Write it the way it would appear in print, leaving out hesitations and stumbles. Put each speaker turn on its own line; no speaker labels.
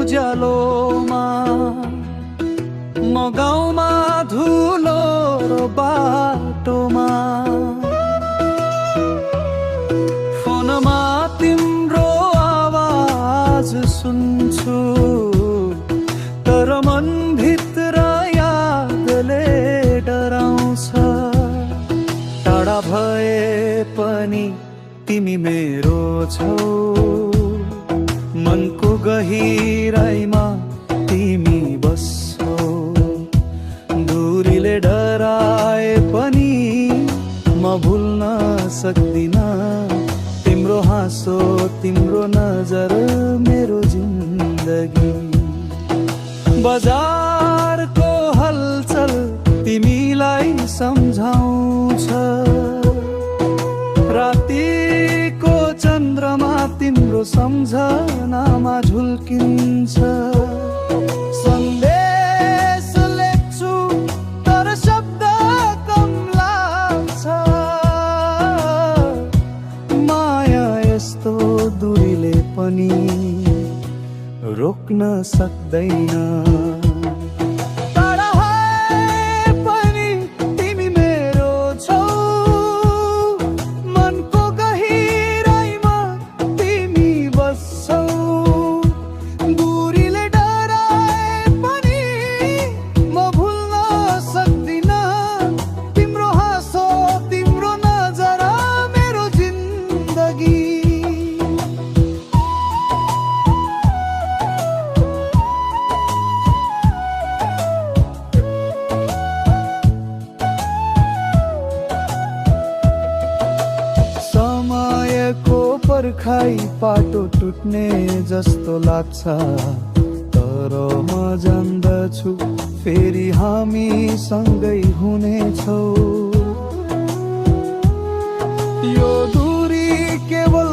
उज्यालोमा म गाउँमा धुलो बाटोमा फोनमा तिम्रो आवाज सुन्छु तर मन भित्र यादले डराउँछ टाढा भए पनि तिमी मेरो छौ मनको गहिराइमा तिमी बस्छौ दूरीले डराए पनि म भुल्न सक्दिन तिम्रो हाँसो तिम्रो नजर मेरो जिन्दगी बजारको हलचल तिमीलाई सम्झाउँछ रातिको चन्द्रमा तिम्रो सम्झनामा झुल्किन्छ सन्देश लेख्छु तर शब्द कम लाग्छ माया यस्तो दूरीले पनि रोक्न सक्दैन पर्खाइ पाटो टुट्ने जस्तो लाग्छ तर म जान्दछु फेरि हामी सँगै हुनेछौ यो दूरी केवल